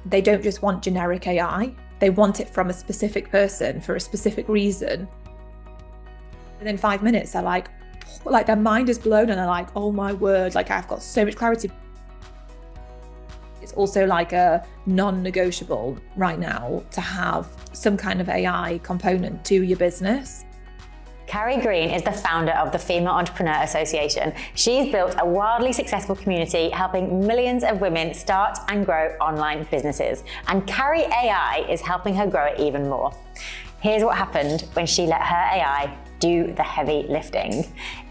they don't just want generic AI. They want it from a specific person for a specific reason. Within 5 minutes, they're like their mind is blown and they're like, oh my word, like I've got so much clarity. It's also like a non-negotiable right now to have some kind of AI component to your business. Carrie Green is the founder of the Female Entrepreneur Association. She's built a wildly successful community helping millions of women start and grow online businesses. And Carrie AI is helping her grow it even more. Here's what happened when she let her AI do the heavy lifting.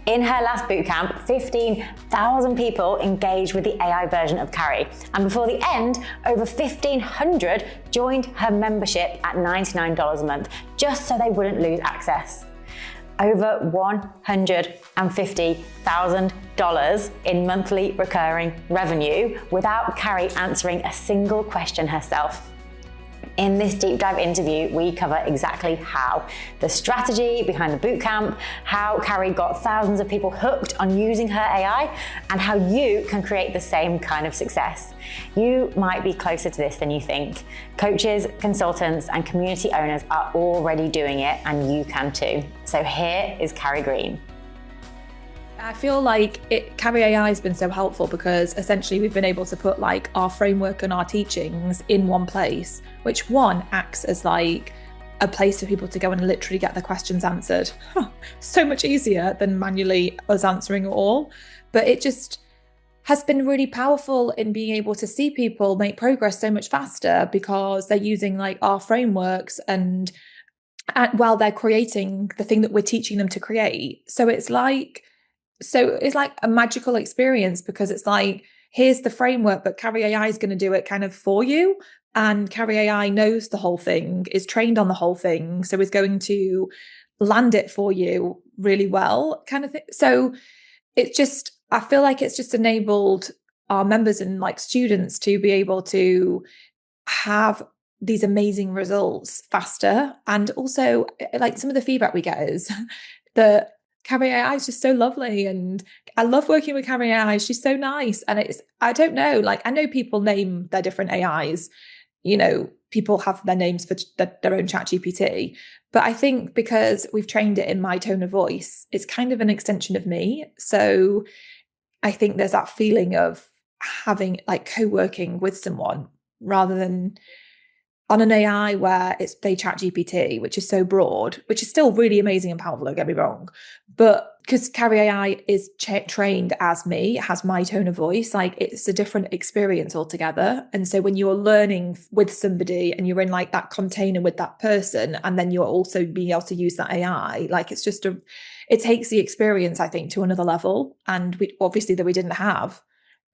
In her last bootcamp, 15,000 people engaged with the AI version of Carrie. And before the end, over 1,500 joined her membership at $99 a month, just so they wouldn't lose access. Over $150,000 in monthly recurring revenue without Carrie answering a single question herself. In this deep dive interview, we cover exactly how, the strategy behind the bootcamp, how Carrie got thousands of people hooked on using her AI, and how you can create the same kind of success. You might be closer to this than you think. Coaches, consultants, and community owners are already doing it, and you can too. So here is Carrie Green. I feel like Carrie AI has been so helpful because essentially we've been able to put like our framework and our teachings in one place, which one acts as like a place for people to go and literally get their questions answered. So much easier than manually us answering it all. But it just has been really powerful in being able to see people make progress so much faster because they're using like our frameworks and while they're creating the thing that we're teaching them to create. So it's like a magical experience because it's like, here's the framework, but Carrie AI is going to do it kind of for you. And Carrie AI knows the whole thing, is trained on the whole thing, so is going to land it for you really well, kind of thing. So I feel like it's just enabled our members and like students to be able to have these amazing results faster. And also like some of the feedback we get is that Carrie AI is just so lovely, and I love working with Carrie AI. She's so nice. And I don't know, like I know people name their different AIs, you know, people have their names for their own chat GPT, but I think because we've trained it in my tone of voice, it's kind of an extension of me. So I think there's that feeling of having like co-working with someone rather than on an AI where they chat GPT, which is so broad, which is still really amazing and powerful, don't get me wrong. But because Carrie AI is trained as me, it has my tone of voice, like it's a different experience altogether. And so when you're learning with somebody and you're in like that container with that person, and then you're also being able to use that AI, like it's just it takes the experience, I think, to another level. And we obviously that we didn't have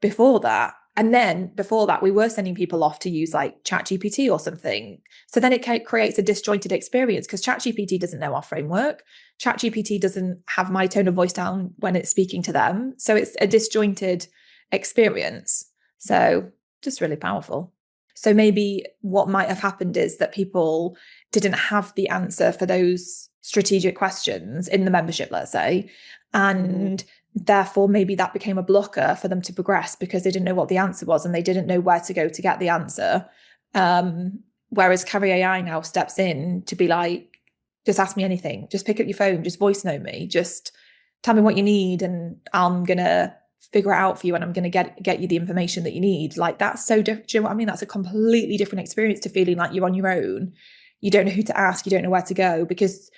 before that. And then before that, we were sending people off to use like ChatGPT or something. So then it creates a disjointed experience because ChatGPT doesn't know our framework. ChatGPT doesn't have my tone of voice down when it's speaking to them. So it's a disjointed experience. So just really powerful. So maybe what might have happened is that people didn't have the answer for those strategic questions in the membership, let's say. And therefore, maybe that became a blocker for them to progress because they didn't know what the answer was and they didn't know where to go to get the answer. Whereas Carrie AI now steps in to be like, just ask me anything, just pick up your phone, just voice note me, just tell me what you need and I'm going to figure it out for you and I'm going to get you the information that you need. Like that's so different. Do you know what I mean? That's a completely different experience to feeling like you're on your own. You don't know who to ask. You don't know where to go because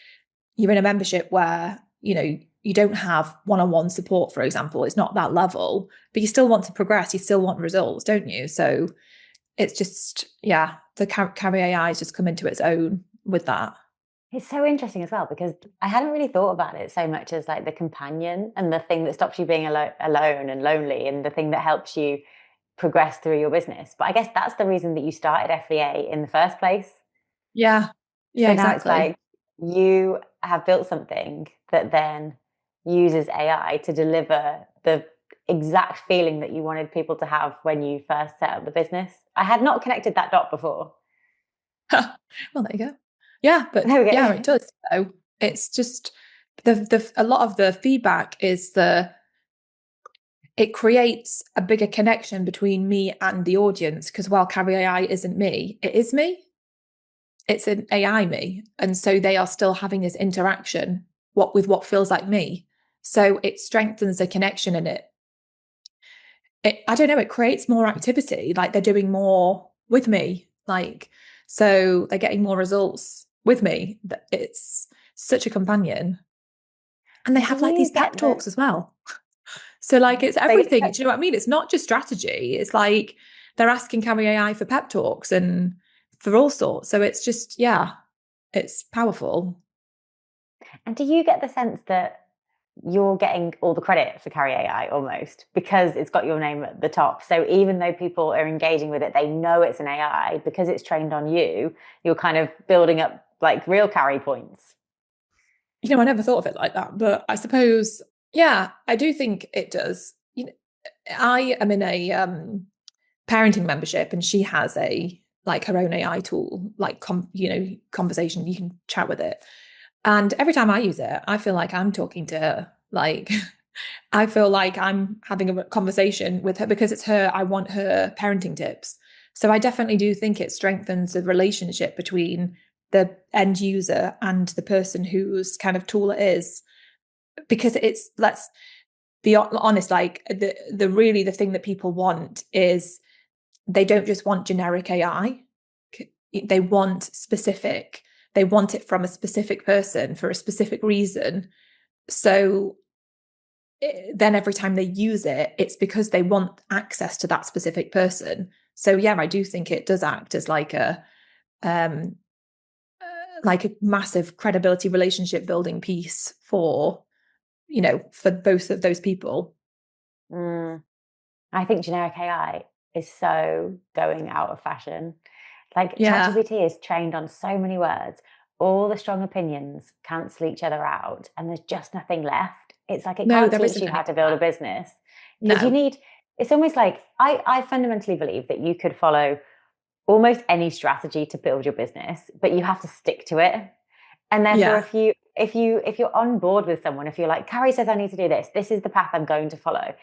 you're in a membership where, you know, you don't have one-on-one support, for example. It's not that level, but you still want to progress. You still want results, don't you? So it's just, yeah, the Carrie AI has just come into its own with that. It's so interesting as well because I hadn't really thought about it so much as like the companion and the thing that stops you being alone and lonely and the thing that helps you progress through your business. But I guess that's the reason that you started FEA in the first place. Yeah, so exactly. Now it's like you have built something that then uses AI to deliver the exact feeling that you wanted people to have when you first set up the business. I had not connected that dot before. Well, there you go. Yeah, but yeah, it does. So it's just a lot of the feedback is it creates a bigger connection between me and the audience, because while Carrie AI isn't me, it is me. It's an AI me. And so they are still having this interaction with what feels like me. So it strengthens the connection in it. I don't know, it creates more activity. Like they're doing more with me. Like, so they're getting more results with me. It's such a companion. And they Do have like these you pep get the talks as well. So like it's everything. so Do you know what I mean? It's not just strategy. It's like they're asking Carrie AI for pep talks and for all sorts. So it's just, yeah, it's powerful. and do you get the sense that you're getting all the credit for Carrie AI almost because it's got your name at the top? So even though people are engaging with it, they know it's an AI because it's trained on you. You're kind of building up like real Carrie points. You know, I never thought of it like that, but I suppose, yeah, I do think it does. You know, I am in a parenting membership, and she has a like her own AI tool, like conversation. You can chat with it, and every time I use it, I feel like I'm talking to her. Like, I feel like I'm having a conversation with her because it's her. I want her parenting tips. So I definitely do think it strengthens the relationship between the end user and the person whose kind of tool it is, because it's, let's be honest, like the thing that people want is, they don't just want generic AI. They want specific. They want it from a specific person for a specific reason. So then every time they use it, it's because they want access to that specific person. So yeah, I do think it does act as um like a massive credibility relationship building piece for, for both of those people. Mm. I think generic AI is so going out of fashion. Like Yeah. ChatGPT is trained on so many words. All the strong opinions cancel each other out, and there's just nothing left. It's like it No, can't there teach isn't you any how of to build a that. business because you No. need. It's almost like I fundamentally believe that you could follow almost any strategy to build your business, but you have to stick to it. And therefore, Yeah. if you're on board with someone, if you're like, Carrie says I need to do this, this is the path I'm going to follow.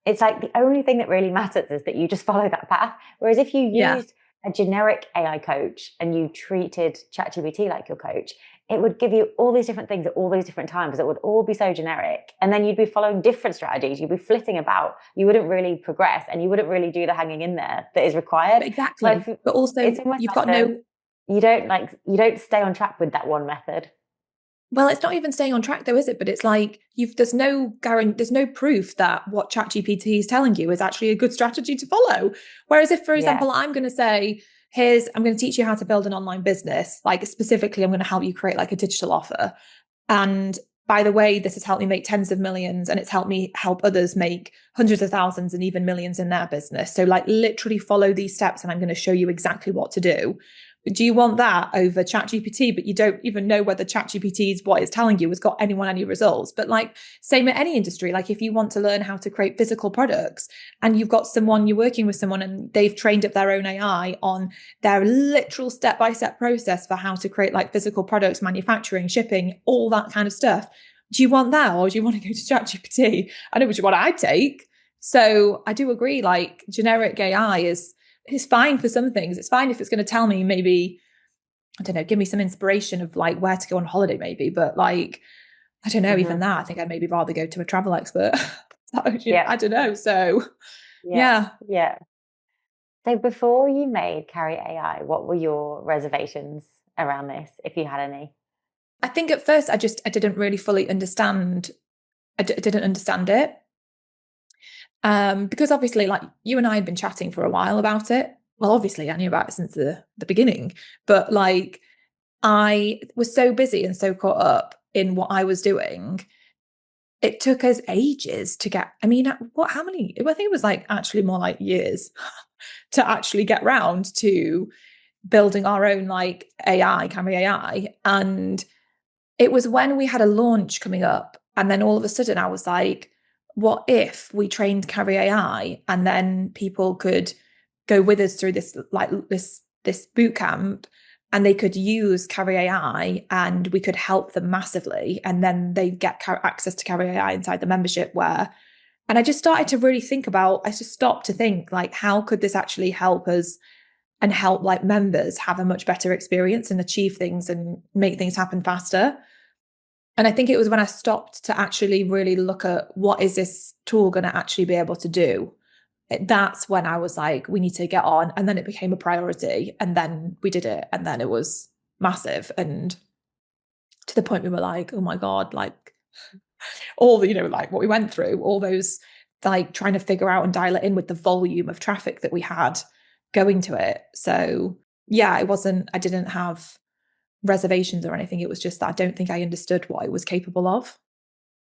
It's like the only thing that really matters is that you just follow that path. Whereas if you Yeah. used a generic AI coach and you treated ChatGPT like your coach, it would give you all these different things at all these different times. It would all be so generic. And then you'd be following different strategies. You'd be flitting about. You wouldn't really progress and you wouldn't really do the hanging in there that is required. But So exactly. But also it's almost you've like got no, you don't stay on track with that one method. well, it's not even staying on track though, is it? But it's like there's no guarantee, there's no proof that what ChatGPT is telling you is actually a good strategy to follow. Whereas if, for Yeah. example, I'm going to say, I'm going to teach you how to build an online business, like specifically, I'm going to help you create like a digital offer. And by the way, this has helped me make tens of millions, and it's helped me help others make hundreds of thousands and even millions in their business. So like literally follow these steps and I'm going to show you exactly what to do. Do you want that over ChatGPT, but you don't even know whether ChatGPT's what it's telling you has got anyone any results? But like, same at any industry. Like if you want to learn how to create physical products and you've got someone, you're working with someone and they've trained up their own AI on their literal step-by-step process for how to create like physical products, manufacturing, shipping, all that kind of stuff. Do you want that, or do you want to go to ChatGPT? I know which one I take. So I do agree, like generic AI is fine for some things. It's fine if it's going to tell me, maybe, I don't know, give me some inspiration of like where to go on holiday, maybe. But like, I don't know, even Mm-hmm. that, I think I'd maybe rather go to a travel expert. Yeah. I don't know. So Yeah. yeah, Yeah. So before you made Carrie AI, what were your reservations around this, if you had any? I think at first I didn't really fully understand. Didn't understand it. Because obviously, like you and I had been chatting for a while about it. Well, obviously, I knew about it since the beginning, but like I was so busy and so caught up in what I was doing. It took us ages to get. I mean, how many? I think it was like actually more like years to actually get round to building our own like AI, Camry AI, and it was when we had a launch coming up, and then all of a sudden I was like, what if we trained Carrie AI and then people could go with us through this boot camp, and they could use Carrie AI and we could help them massively, and then they get access to Carrie AI inside the membership, where And I just started to really think about, I just stopped to think like, how could this actually help us and help like members have a much better experience and achieve things and make things happen faster? And I think it was when I stopped to actually really look at what is this tool going to actually be able to do. That's when I was like, we need to get on. And then it became a priority. And then we did it. And then it was massive. And to the point we were like, oh my God, like all the, like what we went through, all those like trying to figure out and dial it in with the volume of traffic that we had going to it. So yeah, I didn't have reservations or anything. It was just that I don't think I understood what it was capable of.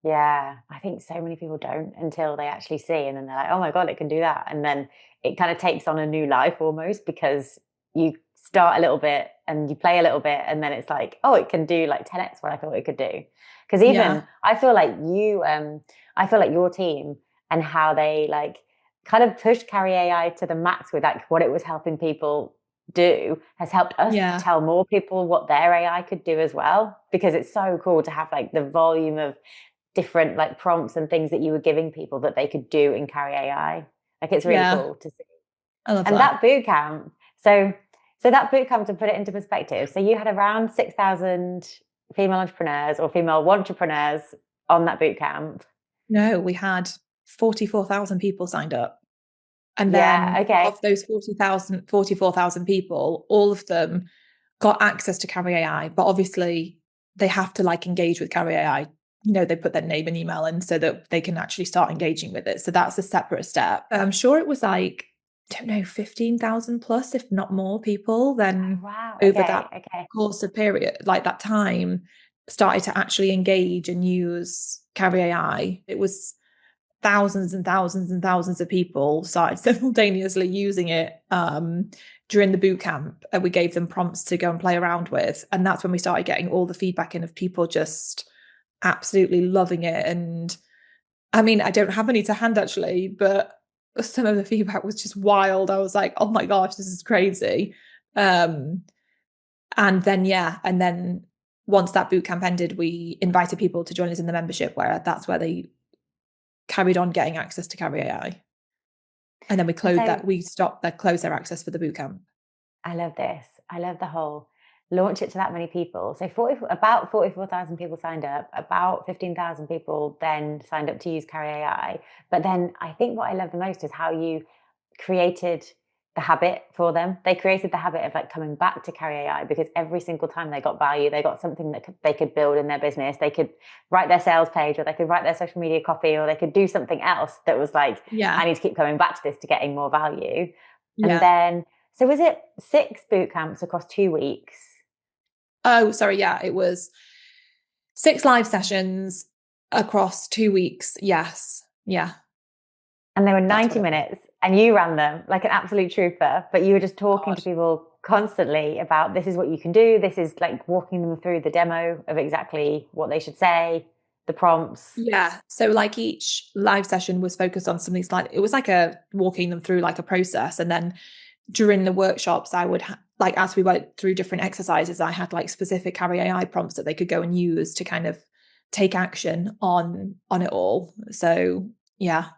Yeah, I think so many people don't until they actually see, and then they're like, "Oh my God, it can do that!" And then it kind of takes on a new life almost, because you start a little bit and you play a little bit, and then it's like, "Oh, it can do like 10x what I thought it could do." Because even Yeah. I feel like I feel like your team and how they like kind of pushed Carrie AI to the max with like what it was helping people do has helped us Yeah. tell more people what their AI could do as well, because it's so cool to have like the volume of different like prompts and things that you were giving people that they could do in Carrie AI. Like it's really Yeah. cool to see. I love And that. that boot camp, so that boot camp, to put it into perspective, so you had around 6,000 female entrepreneurs or female entrepreneurs on that boot camp. No, we had 44,000 people signed up. And Yeah, then okay. of those 44,000 people, all of them got access to Carrie AI, but obviously they have to like engage with Carrie AI. They put their name and email in so that they can actually start engaging with it. So that's a separate step. I'm sure it was like, I don't know, 15,000 plus, if not more people Oh, then wow. over Okay. that Okay. course of period, like that time, started to actually engage and use Carrie AI. It was thousands and thousands and thousands of people started simultaneously using it during the boot camp, and we gave them prompts to go and play around with, and that's when we started getting all the feedback in of people just absolutely loving it. And I mean, I don't have any to hand actually, but some of the feedback was just wild. I was like, oh my gosh, this is crazy. um and then once that boot camp ended, we invited people to join us in the membership, where that's where they carried on getting access to Carrie AI. And then And so we stopped that, closed their access for the bootcamp. I love this. I love the whole launch it to that many people. So about 44,000 people signed up, about 15,000 people then signed up to use Carry AI. But then I think what I love the most is how you created the habit for them. They created the habit of like coming back to Carry AI, because every single time they got value, they got something that they could build in their business. They could write their sales page, or they could write their social media copy, or they could do something else that was like, Yeah. I need to keep coming back to this to getting more value. And Yeah. then so was it 6 boot camps across 2 weeks? Oh, sorry. Yeah. It was 6 live sessions across 2 weeks. Yes. Yeah. And they were That's 90 what it was. minutes and you ran them like an absolute trooper, but you were just talking God. to people constantly about this is what you can do. This is like walking them through the demo of exactly what they should say, the prompts. Yeah. So like each live session was focused on something slightly, it was like a walking them through like a process. And then during the workshops, I would like, as we went through different exercises, I had like specific Carry AI prompts that they could go and use to kind of take action on it all. So yeah,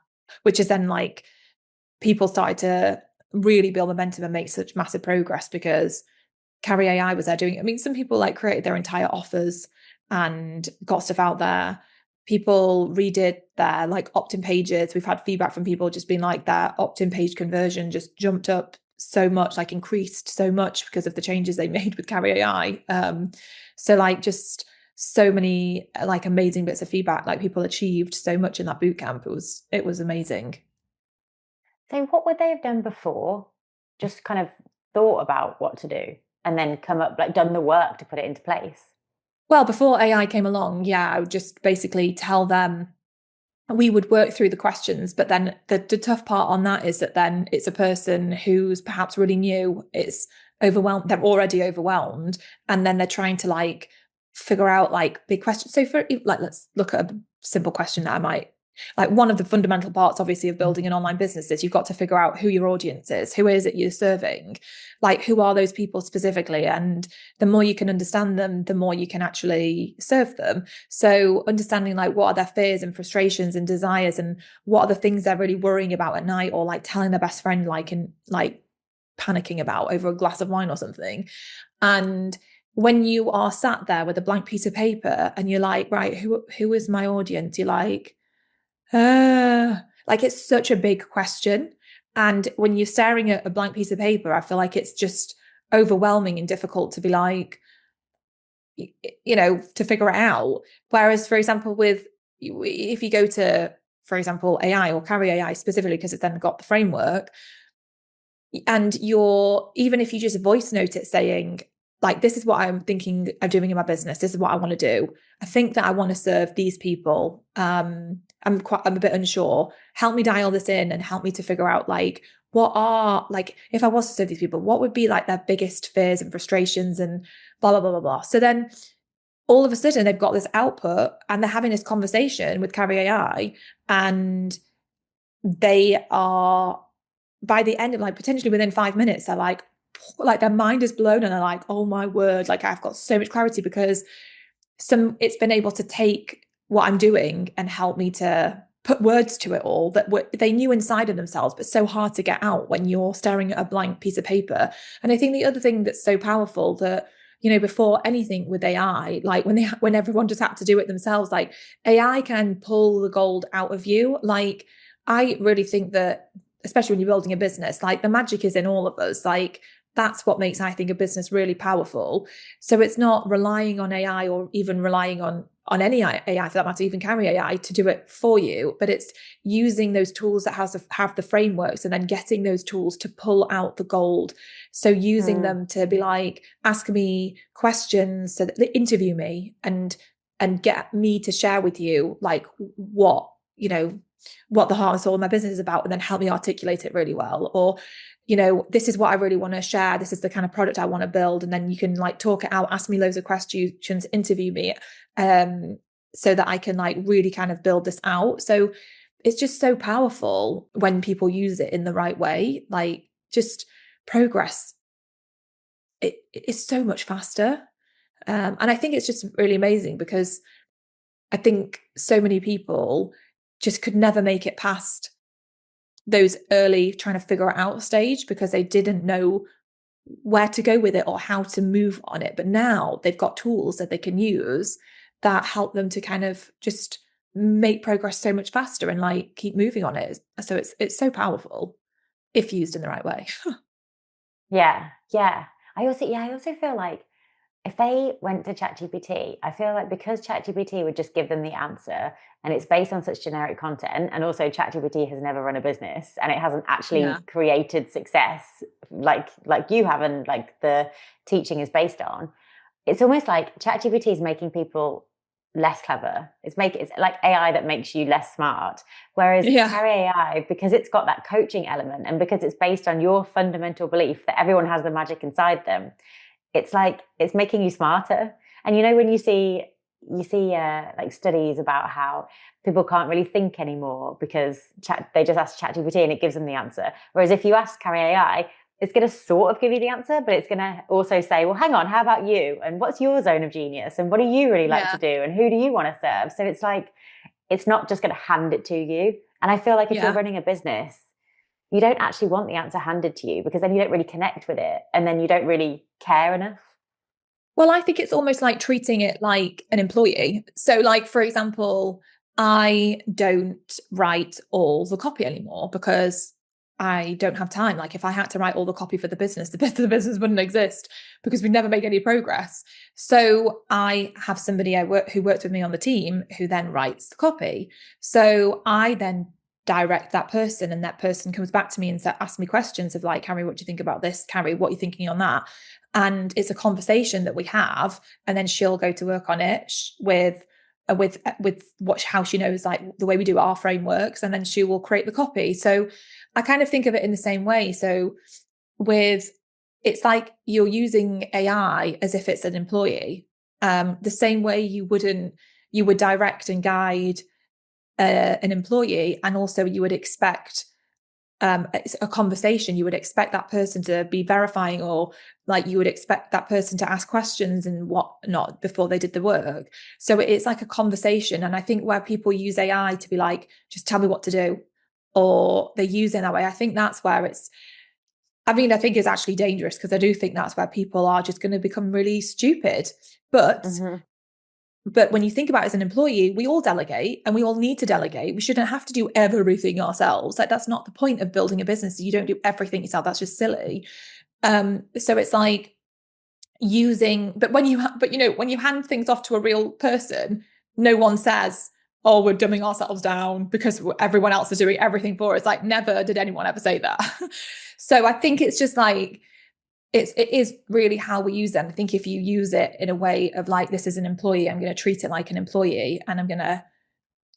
which is then like people started to really build momentum and make such massive progress because Carrie AI was there doing it. I mean, some people like created their entire offers and got stuff out there. People redid their like opt-in pages. We've had feedback from people just being like that opt-in page conversion just jumped up so much, like increased so much because of the changes they made with Carrie AI. So like just so many like amazing bits of feedback. Like people achieved so much in that boot camp. It was amazing. So what would they have done before? Just kind of thought about what to do and then come up, like done the work to put it into place. Well, before AI came along, yeah, I would just basically tell them, we would work through the questions, but then the tough part on that is that then it's a person who's perhaps really new, it's overwhelmed, they're already overwhelmed, and then they're trying to like figure out like big questions. So for like, let's look at a simple question that I might Like one of the fundamental parts, obviously, of building an online business is you've got to figure out who your audience is, who is it you're serving, like who are those people specifically. And the more you can understand them, the more you can actually serve them. So understanding like what are their fears and frustrations and desires, and what are the things they're really worrying about at night, or like telling their best friend like and like panicking about over a glass of wine or something. And when you are sat there with a blank piece of paper and you're like, right, who is my audience? You're like it's such a big question. And when you're staring at a blank piece of paper, I feel like it's just overwhelming and difficult to be like, to figure it out. Whereas, for example, if you go to, for example, AI or Carrie AI specifically, because it's then got the framework, and even if you just voice note it saying, like, this is what I'm thinking of doing in my business, this is what I want to do, I think that I want to serve these people, I'm a bit unsure, help me dial this in and help me to figure out like if I was to serve these people, what would be like their biggest fears and frustrations and blah blah blah blah blah. So then all of a sudden they've got this output and they're having this conversation with Carrie AI, and they are, by the end of like potentially within 5 minutes, they're like their mind is blown and they're like, oh my word, like I've got so much clarity because it's been able to take what I'm doing and help me to put words to it all that they knew inside of themselves, but so hard to get out when you're staring at a blank piece of paper. And I think the other thing that's so powerful that, before anything with AI, like when everyone just had to do it themselves, like AI can pull the gold out of you. Like I really think that, especially when you're building a business, like the magic is in all of us. Like that's what makes, I think, a business really powerful. So it's not relying on AI or even relying on any AI for that matter, even Carrie AI, to do it for you, but it's using those tools that have the frameworks and then getting those tools to pull out the gold. So using them to be like, ask me questions, so that they interview me and get me to share with you like what the heart and soul of my business is about, and then help me articulate it really well. Or this is what I really want to share, this is the kind of product I want to build, and then you can like talk it out, ask me loads of questions, interview me, so that I can like really kind of build this out. So it's just so powerful when people use it in the right way. Like just progress, it is so much faster. And I think it's just really amazing because I think so many people just could never make it past those early trying to figure it out stage because they didn't know where to go with it or how to move on it. But now they've got tools that they can use that help them to kind of just make progress so much faster and like keep moving on it. So it's so powerful if used in the right way. Yeah. I also feel like if they went to ChatGPT, I feel like because ChatGPT would just give them the answer and it's based on such generic content, and also ChatGPT has never run a business and it hasn't actually created success like you have, and like the teaching is based on. It's almost like ChatGPT is making people less clever. It's like AI that makes you less smart. Whereas Carrie AI, because it's got that coaching element and because it's based on your fundamental belief that everyone has the magic inside them, it's like it's making you smarter. And when you see like studies about how people can't really think anymore because they just ask ChatGPT and it gives them the answer. Whereas if you ask Carrie AI, it's going to sort of give you the answer, but it's going to also say, well, hang on, how about you? And what's your zone of genius? And what do you really like to do? And who do you want to serve? So it's like, it's not just going to hand it to you. And I feel like if you're running a business, you don't actually want the answer handed to you because then you don't really connect with it and then you don't really care enough. Well, I think it's almost like treating it like an employee. So like, for example, I don't write all the copy anymore because I don't have time. Like if I had to write all the copy for the business wouldn't exist because we never make any progress. So I have somebody who works with me on the team who then writes the copy. So I then direct that person, and that person comes back to me and asks me questions of like, Carrie, what do you think about this? Carrie, what are you thinking on that? And it's a conversation that we have, and then she'll go to work on it with how she knows like the way we do our frameworks, and then she will create the copy. So I kind of think of it in the same way. So it's like you're using AI as if it's an employee, the same way you would direct and guide an employee, and also you would expect it's a conversation. You would expect that person to be verifying, or like you would expect that person to ask questions and whatnot before they did the work. So it's like a conversation. And I think where people use AI to be like, just tell me what to do, or they use it that way, I think that's where I mean, I think it's actually dangerous, because I do think that's where people are just going to become really stupid. But Mm-hmm. but when you think about it as an employee, we all delegate, and we all need to delegate. We shouldn't have to do everything ourselves. Like, that's not the point of building a business. You don't do everything yourself. That's just silly. So it's like but when you hand things off to a real person, no one says, oh, we're dumbing ourselves down because everyone else is doing everything for us. Like, never did anyone ever say that. So I think it's just like, it is really how we use them. I think if you use it in a way of like, this is an employee, I'm going to treat it like an employee, and I'm going to,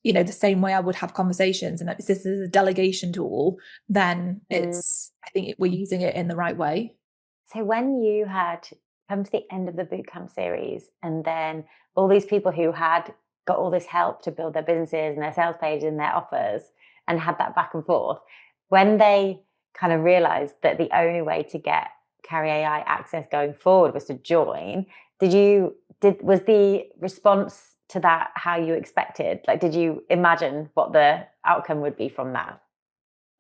the same way I would have conversations, and this is a delegation tool, then I think we're using it in the right way. So when you had come to the end of the bootcamp series, and then all these people who had got all this help to build their businesses and their sales pages and their offers, and had that back and forth, when they kind of realized that the only way to get Carrie AI access going forward was to join, was the response to that how you expected? Like, did you imagine what the outcome would be from that?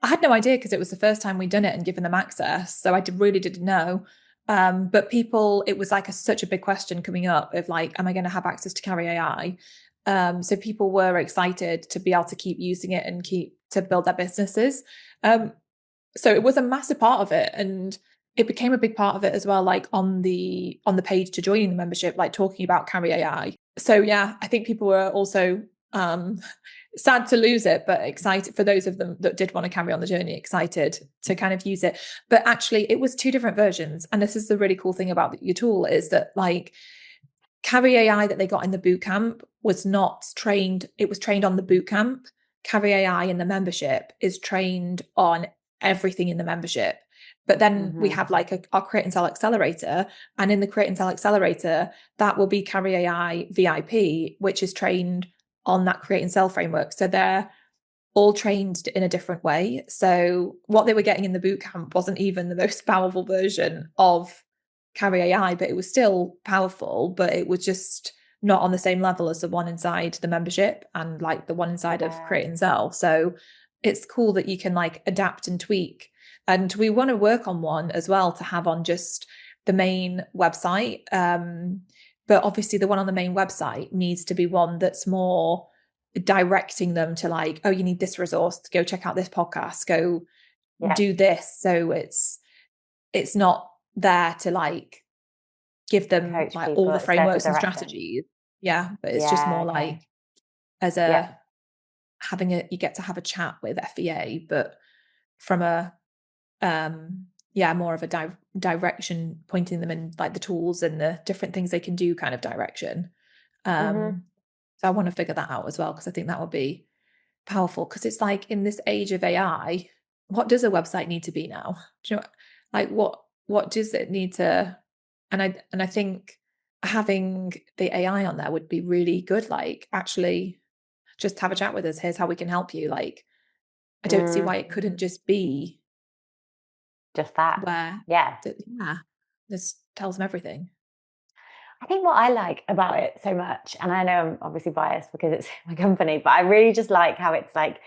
I had no idea, because it was the first time we'd done it and given them access. So I really didn't know. But people, it was like such a big question coming up of like, am I going to have access to Carrie AI? So people were excited to be able to keep using it and keep to build their businesses. So it was a massive part of it, and it became a big part of it as well, like on the page to joining the membership, like talking about Carrie AI. So yeah, I think people were also sad to lose it, but excited for those of them that did want to carry on the journey, excited to kind of use it. But actually, it was two different versions. And this is the really cool thing about your tool, is that like Carrie AI that they got in the bootcamp was not trained, it was trained on the bootcamp. Carrie AI in the membership is trained on everything in the membership. But then we have like our Create and Sell Accelerator. And in the Create and Sell Accelerator, that will be Carrie AI VIP, which is trained on that Create and Sell framework. So they're all trained in a different way. So what they were getting in the bootcamp wasn't even the most powerful version of Carrie AI, but it was still powerful, but it was just not on the same level as the one inside the membership and like the one inside of Create and Sell. So it's cool that you can like adapt and tweak. And we want to work on one as well to have on just the main website. But obviously the one on the main website needs to be one that's more directing them to like, oh, you need this resource, go check out this podcast, go do this. So it's not there to like give them Coach like people, all the it's there to frameworks and direct them. strategies. Yeah, but it's just Yeah, more okay. like as you get to have a chat with FEA, but from a more of a direction, pointing them in like the tools and the different things they can do kind of direction. So I want to figure that out as well, because I think that would be powerful, because it's like in this age of AI, what does a website need to be now? Do you know, like what does it need to? And I think having the AI on there would be really good. Like, actually, just have a chat with us. Here's how we can help you. Like, I don't see why it couldn't just be Just that. where Yeah. this tells them everything. I think what I like about it so much, and I know I'm obviously biased because it's my company, but I really just like how it's like,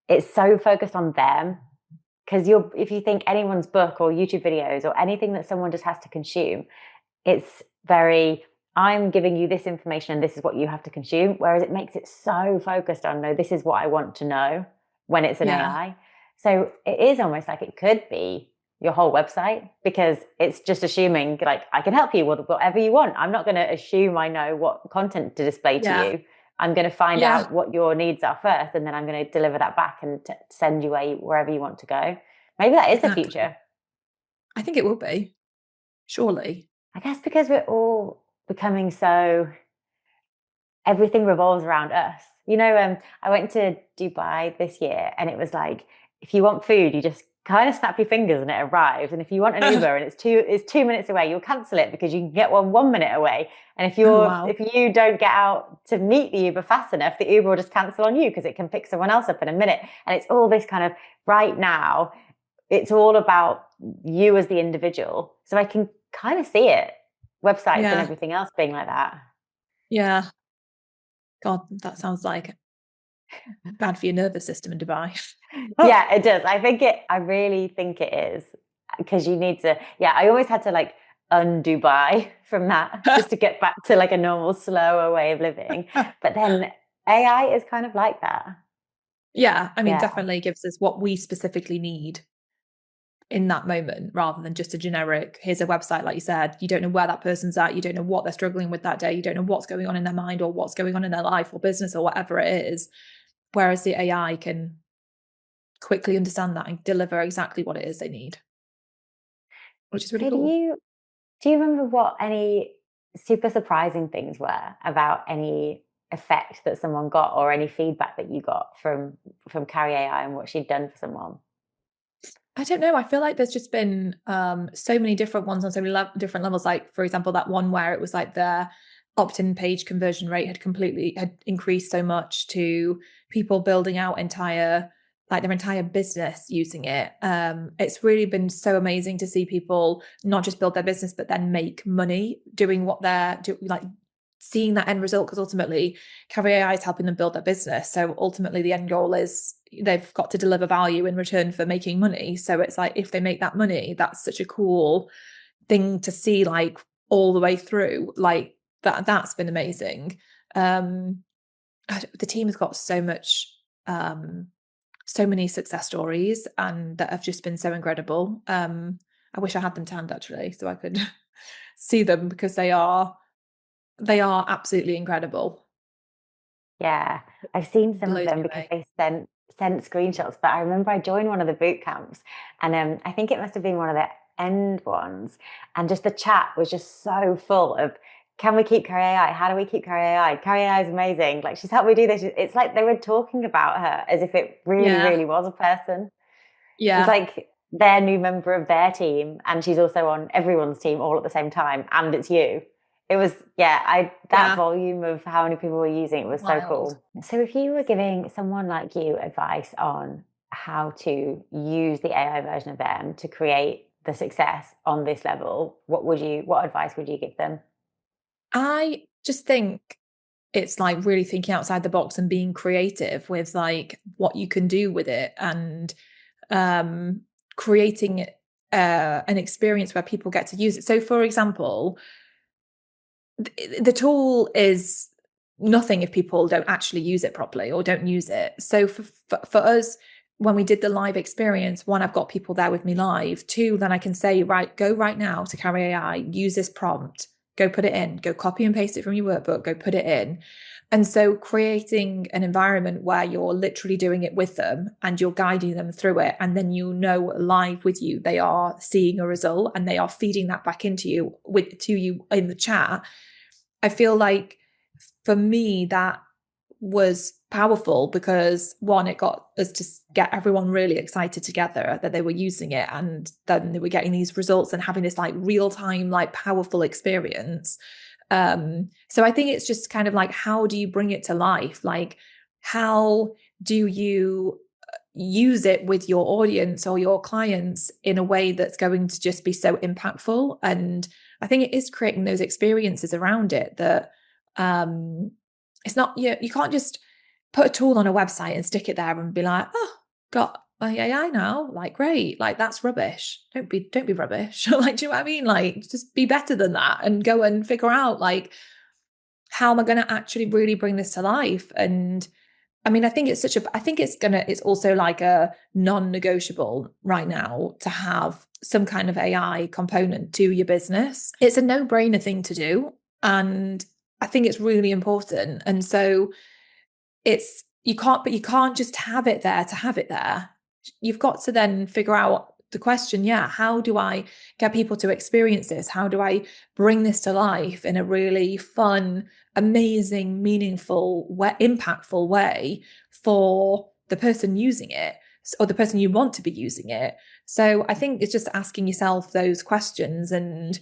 it's so focused on them. Because if you think anyone's book or YouTube videos or anything that someone just has to consume, it's very, I'm giving you this information and this is what you have to consume. Whereas it makes it so focused on, no, this is what I want to know when it's an Yeah. AI. So it is almost like it could be your whole website, because it's just assuming like, I can help you with whatever you want. I'm not going to assume I know what content to display to Yeah. you. I'm going to find Yeah. out what your needs are first, and then I'm going to deliver that back and send you wherever you want to go. Maybe that is the Exactly. future. I think it will be. Surely. I guess because we're all becoming so, everything revolves around us. I went to Dubai this year, and it was like, if you want food, you just kind of snap your fingers and it arrives. And if you want an Uber and it's 2 minutes away, you'll cancel it because you can get one 1 minute away. And Oh, wow. if you don't get out to meet the Uber fast enough, the Uber will just cancel on you because it can pick someone else up in a minute. And it's all this kind of right now, it's all about you as the individual. So I can kind of see it, websites and Yeah. everything else being like that. Yeah. God, that sounds like bad for your nervous system in Dubai. Yeah, it does. I really think it is because you need to, yeah, I always had to like undo buy from that just to get back to like a normal, slower way of living. But then AI is kind of like that. Yeah, I mean, Yeah. definitely gives us what we specifically need in that moment rather than just a generic, here's a website, like you said. You don't know where that person's at. You don't know what they're struggling with that day. You don't know what's going on in their mind or what's going on in their life or business or whatever it is. Whereas the AI can quickly understand that and deliver exactly what it is they need, which is really So cool. do you remember what any super surprising things were about any effect that someone got or any feedback that you got from Carrie AI and what she'd done for someone? I don't know. I feel like there's just been so many different ones on so many different levels. Like, for example, that one where it was like their opt-in page conversion rate had increased so much to people building out their entire business using it. It's really been so amazing to see people not just build their business, but then make money doing what they're doing, like seeing that end result. Because ultimately, Carrie AI is helping them build their business. So ultimately, the end goal is they've got to deliver value in return for making money. So it's like if they make that money, that's such a cool thing to see, like all the way through. Like that's been amazing. The team has got so many success stories and that have just been so incredible. I wish I had them to hand actually, so I could see them because they are absolutely incredible. Yeah, I've seen some of Blows them me because away. they sent screenshots. But I remember I joined one of the boot camps, and I think it must have been one of the end ones, and just the chat was just so full of, "Can we keep Carrie AI? How do we keep Carrie AI? Carrie AI is amazing. Like she's helped me do this." It's like they were talking about her as if it really, Yeah, really was a person. It's yeah, like their new member of their team, and she's also on everyone's team all at the same time, and it's you. It was, yeah, that yeah. volume of how many people were using it was so Wild. cool. So if you were giving someone like you advice on how to use the AI version of them to create the success on this level, what advice would you give them? I just think it's like really thinking outside the box and being creative with like what you can do with it and um, creating an experience where people get to use it. So, for example, the tool is nothing if people don't actually use it properly or don't use it. So, for us, when we did the live experience, one, I've got people there with me live. Two, then I can say, right, go right now to Carrie AI, use this prompt, go put it in, go copy and paste it from your workbook, go put it in. And so creating an environment where you're literally doing it with them and you're guiding them through it. And then you know live with you, they are seeing a result and they are feeding that back into you to you in the chat. I feel like for me, that was powerful because one, it got us to get everyone really excited together that they were using it and then they were getting these results and having this like real time, like powerful experience. So I think it's just kind of like, how do you bring it to life? Like, how do you use it with your audience or your clients in a way that's going to just be so impactful? And I think it is creating those experiences around it that it's not, you can't just put a tool on a website and stick it there and be like, oh, got my AI now, like great, like that's rubbish. Don't be rubbish. Like, do you know what I mean? Like, just be better than that and go and figure out like, how am I going to actually really bring this to life? And I mean, I think it's also like a non-negotiable right now to have some kind of AI component to your business. It's a no-brainer thing to do. And I think it's really important. And so you can't just have it there to have it there. You've got to then figure out the question, yeah, how do I get people to experience this? How do I bring this to life in a really fun, amazing, meaningful, impactful way for the person using it? or the person you want to be using it. So I think it's just asking yourself those questions and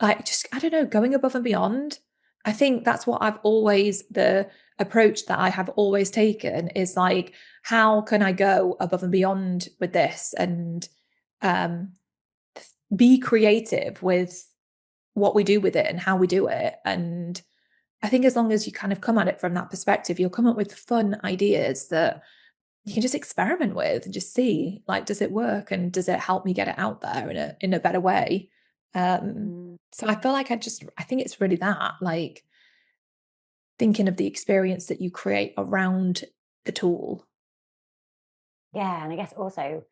like just, I don't know, going above and beyond. I think that's what the approach that I have always taken is like, how can I go above and beyond with this and um, be creative with what we do with it and how we do it. And I think as long as you kind of come at it from that perspective, you'll come up with fun ideas that you can just experiment with and just see, like, does it work and does it help me get it out there in a better way? So I feel like I think it's really that, like, thinking of the experience that you create around the tool. Yeah, and I guess also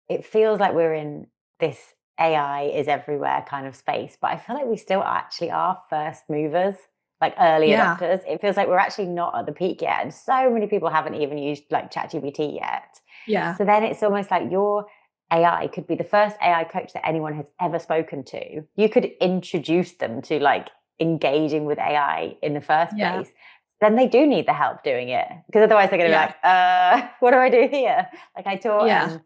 it feels like we're in this AI is everywhere kind of space, but I feel like we still actually are first movers, like early Yeah, adopters. It feels like we're actually not at the peak yet. And so many people haven't even used like ChatGPT yet. yeah, So then it's almost like your AI could be the first AI coach that anyone has ever spoken to. You could introduce them to like engaging with AI in the first yeah, place. Then they do need the help doing it because otherwise they're going to be yeah, like, what do I do here? Like I taught yeah.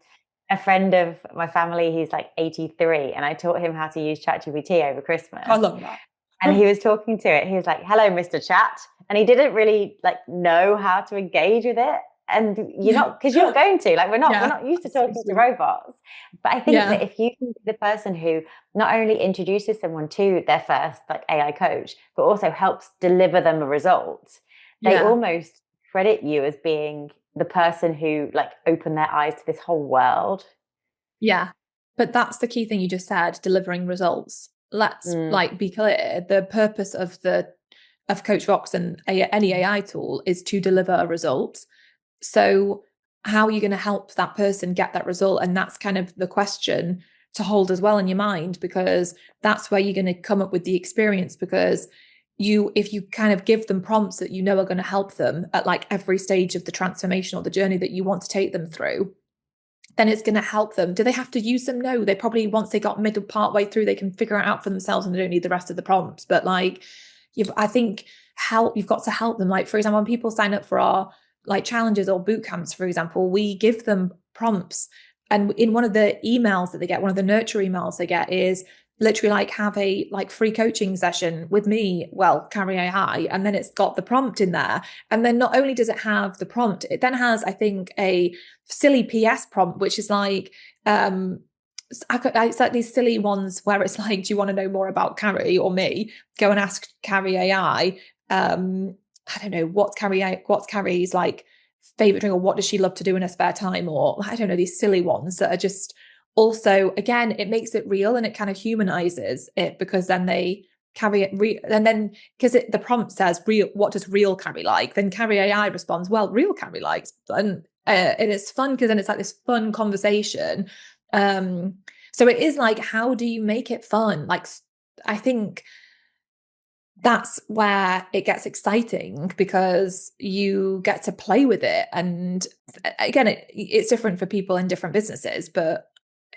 a friend of my family, he's like 83, and I taught him how to use ChatGPT over I Christmas. love that. And he was talking to it. He was like, "Hello, Mr. Chat," and he didn't really like know how to engage with it. And you're not because you're not going to like we're Yeah, not used to that's so talking to sweet. robots. But I think that Yeah, if you can be the person who not only introduces someone to their first like AI coach, but also helps deliver them a result, they yeah, almost credit you as being the person who like opened their eyes to this whole world. yeah. But that's the key thing you just said, delivering results. Let's Mm. like be clear. The purpose of Coachvox and any AI tool is to deliver a result. So how are you going to help that person get that result? And that's kind of the question to hold as well in your mind, because that's where you're going to come up with the experience. Because if you kind of give them prompts that you know are going to help them at like every stage of the transformation or the journey that you want to take them through, then it's going to help them. Do they have to use them? No, they probably, once they got middle part way through, they can figure it out for themselves and they don't need the rest of the prompts. But like, I think you've got to help them. Like, for example, when people sign up for our like challenges or boot camps, for example, we give them prompts. And in one of the emails that they get, one of the nurture emails they get is literally like have a like free coaching session with me, well, Carrie AI, and then it's got the prompt in there. And then not only does it have the prompt, it then has, I think, a silly PS prompt, which is like, it's like these silly ones where it's like, do you want to know more about Carrie or me? Go and ask Carrie AI. I don't know what's Carrie's like favorite drink, or what does she love to do in her spare time, or I don't know, these silly ones that are just also, again, it makes it real and it kind of humanizes it, because then they carry it and then because the prompt says real, what does real Carrie like, then Carrie AI responds, well, real Carrie likes, and it's fun because then it's like this fun conversation. So it is like, how do you make it fun? Like, I think that's where it gets exciting, because you get to play with it. And again, it's different for people in different businesses, but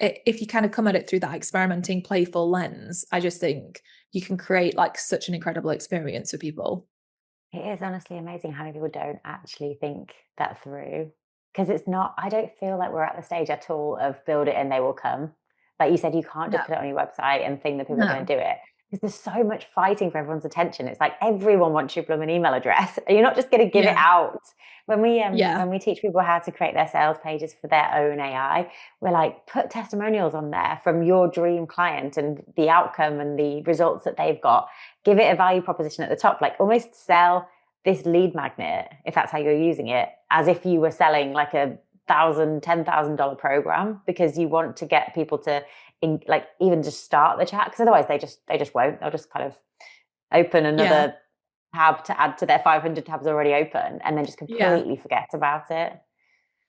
if you kind of come at it through that experimenting, playful lens, I just think you can create like such an incredible experience for people. It is honestly amazing how many people don't actually think that through. Because it's not, I don't feel like we're at the stage at all of build it and they will come. Like you said, you can't No, just put it on your website and think that people are going no, to do it. Because there's so much fighting for everyone's attention. It's like everyone wants your blooming email address. You're not just going to give it yeah, out. yeah, When we teach people how to create their sales pages for their own AI, we're like, put testimonials on there from your dream client and the outcome and the results that they've got. Give it a value proposition at the top, like almost sell this lead magnet, if that's how you're using it, as if you were selling like $10,000 program, because you want to get people to like even just start the chat, because otherwise they just won't. They'll just kind of open yeah, another tab to add to their 500 tabs already open and then just yeah, completely forget about it.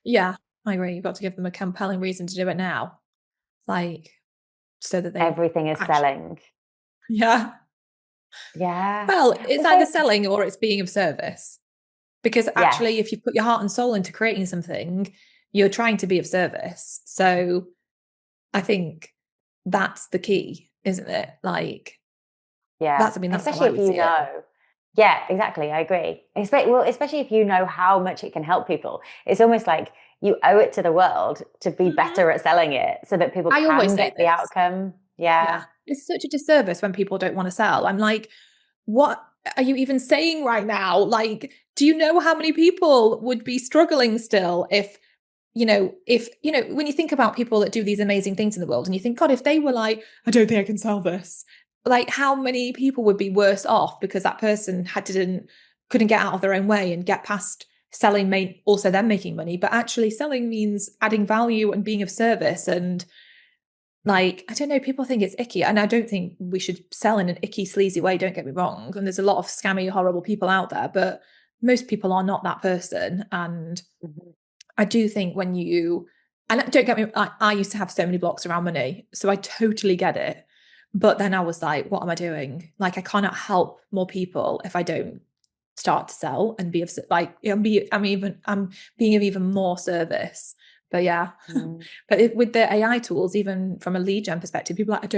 yeah. I agree. You've got to give them a compelling reason to do it now, like, so that they Everything is actually, selling. yeah. Yeah. Well, it's Also, either selling or it's being of service. Because yes. actually, if you put your heart and soul into creating something, you're trying to be of service. So I think that's the key, isn't it? Like, Yeah, that's how especially I if would you see it. know. Yeah, exactly. I agree. Well, especially if you know how much it can help people. It's almost like you owe it to the world to be better at selling it so that people I always can say get the this. outcome. Yeah. Yeah. It's such a disservice when people don't want to sell. I'm like, what are you even saying right now? Like, do you know how many people would be struggling still if, when you think about people that do these amazing things in the world and you think, God, if they were like, I don't think I can sell this, like how many people would be worse off because that person couldn't get out of their own way and get past selling, also them making money, but actually selling means adding value and being of service. And like, I don't know, people think it's icky. And I don't think we should sell in an icky, sleazy way, don't get me wrong. And there's a lot of scammy, horrible people out there, but most people are not that person. And Mm-hmm. I do think and don't get me, I used to have so many blocks around money, so I totally get it. But then I was like, what am I doing? Like, I cannot help more people if I don't start to sell and be of like, I'm being of even more service. But yeah, Mm. but with the AI tools, even from a lead gen perspective, people are like,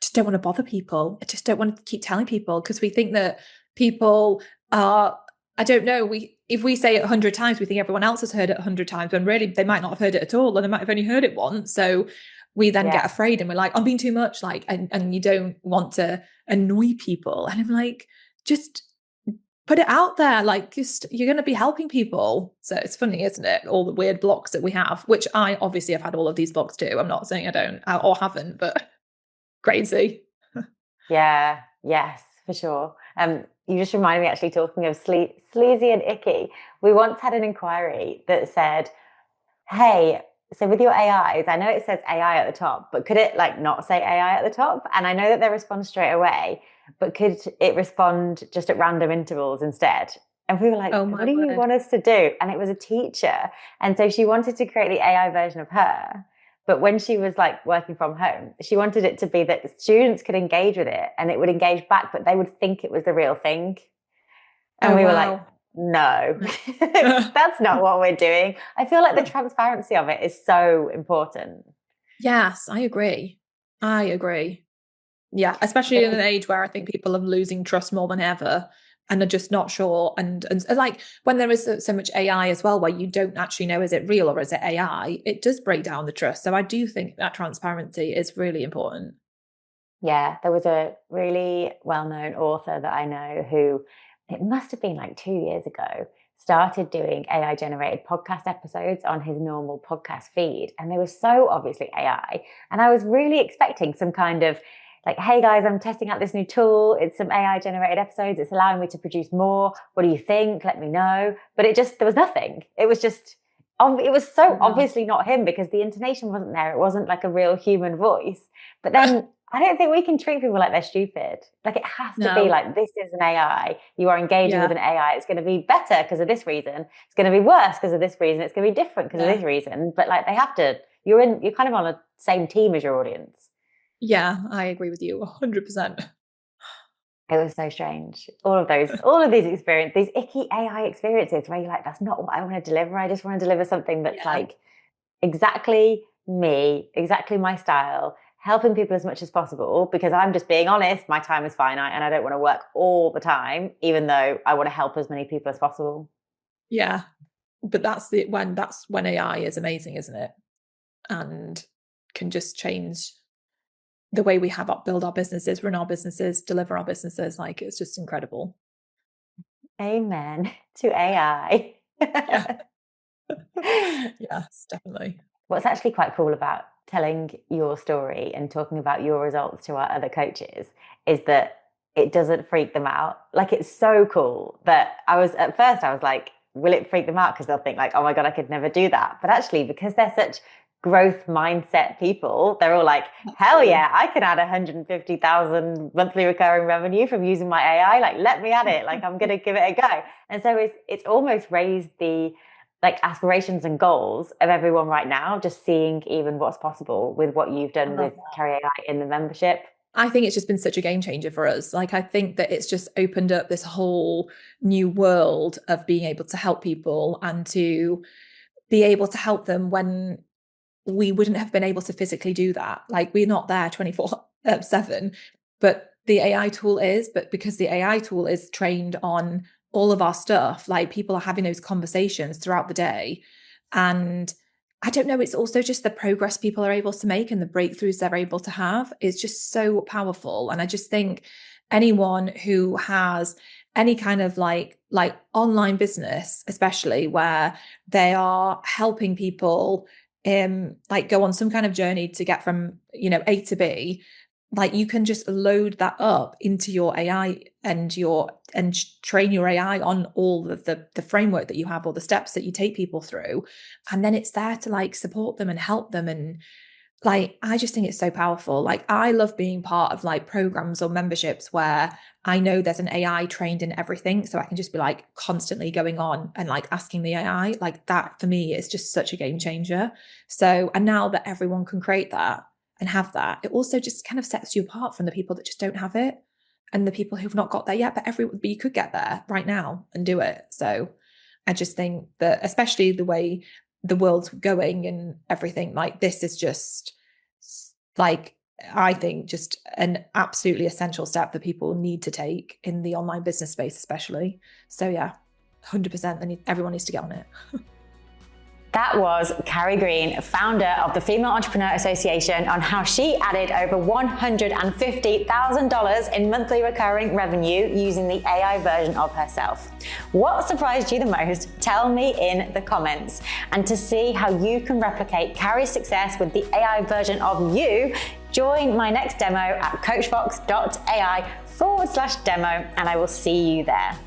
just don't want to bother people. I just don't want to keep telling people because we think that people are, I don't know, if we say it 100 times, we think everyone else has heard it 100 times when really they might not have heard it at all, and they might have only heard it once. So we then get Yeah. afraid and we're like, I'm being too much, like, and you don't want to annoy people. And I'm like, just put it out there, like, just you're going to be helping people. So it's funny, isn't it, all the weird blocks that we have, which I obviously have had all of these blocks too. I'm not saying I don't or haven't, but crazy. Yeah. Yes, for sure. You just reminded me, actually, talking of sleazy and icky. We once had an inquiry that said, hey, so with your AIs, I know it says AI at the top, but could it like not say AI at the top? And I know that they respond straight away, but could it respond just at random intervals instead? And we were like, Oh what my do you word. want us to do? And it was a teacher. And so she wanted to create the AI version of her. But when she was like working from home, she wanted it to be that students could engage with it and it would engage back, but they would think it was the real thing. And Oh we were like, wow. no, that's not what we're doing. I feel like the transparency of it is so important. Yes, I agree. I agree. Yeah, especially in an age where I think people are losing trust more than ever and are just not sure. And like when there is so much AI as well, where you don't actually know, is it real or is it AI? It does break down the trust. So I do think that transparency is really important. Yeah, there was a really well-known author that I know who, it must have been like 2 years ago, started doing AI generated podcast episodes on his normal podcast feed. And they were so obviously AI. And I was really expecting some kind of like, hey guys, I'm testing out this new tool. It's some AI generated episodes. It's allowing me to produce more. What do you think? Let me know. But there was nothing. It was just, it was so obviously not him because the intonation wasn't there. It wasn't like a real human voice. But then I don't think we can treat people like they're stupid. Like it has to be No. like, this is an AI. You are engaging with Yeah. an AI. It's going to be better because of this reason. It's going to be worse because of this reason. It's going to be different because of Yeah. this reason. But like you're kind of on the same team as your audience. Yeah, I agree with you 100%. It was so strange. All of these experiences, these icky AI experiences where you're like, that's not what I want to deliver. I just want to deliver something that's Yeah. like exactly me, exactly my style, helping people as much as possible because I'm just being honest, my time is finite and I don't want to work all the time, even though I want to help as many people as possible. Yeah. But that's when AI is amazing, isn't it? And can just change the way we build our businesses, run our businesses, deliver our businesses. Like it's just incredible. Amen to AI. Yeah. Yes, definitely. What's actually quite cool about telling your story and talking about your results to our other coaches is that it doesn't freak them out. Like it's so cool that at first I was like, will it freak them out? Because they'll think like, oh my God, I could never do that. But actually, because they're such growth mindset people, they're all like, hell Absolutely. yeah, I can add 150,000 monthly recurring revenue from using my AI. Like, let me at it. Like, I'm going to give it a go. And so it's almost raised the like aspirations and goals of everyone right now, just seeing even what's possible with what you've I done love with that. Carrie AI in the membership. I think it's just been such a game changer for us. Like, I think that it's just opened up this whole new world of being able to help people and to be able to help them when we wouldn't have been able to physically do that. Like, we're not there 24/7, but the AI tool is. But because the AI tool is trained on all of our stuff, like people are having those conversations throughout the day. And I don't know, it's also just the progress people are able to make and the breakthroughs they're able to have is just so powerful. And I just think anyone who has any kind of like online business, especially where they are helping people like go on some kind of journey to get from, A to B, like you can just load that up into your AI and train your AI on all the framework that you have or the steps that you take people through. And then it's there to like support them and help them. And like, I just think it's so powerful. Like, I love being part of like programs or memberships where I know there's an AI trained in everything. So I can just be like constantly going on and like asking the AI. Like, that for me is just such a game changer. So, and now that everyone can create that and have that, it also just kind of sets you apart from the people that just don't have it and the people who've not got there yet. But you could get there right now and do it. So I just think that, especially the way the world's going and everything, like this is just like, I think just an absolutely essential step that people need to take in the online business space, especially. So yeah, 100%. Everyone needs to get on it. That was Carrie Green, founder of the Female Entrepreneur Association, on how she added over $150,000 in monthly recurring revenue using the AI version of herself. What surprised you the most? Tell me in the comments. And to see how you can replicate Carrie's success with the AI version of you, join my next demo at coachvox.ai/demo, and I will see you there.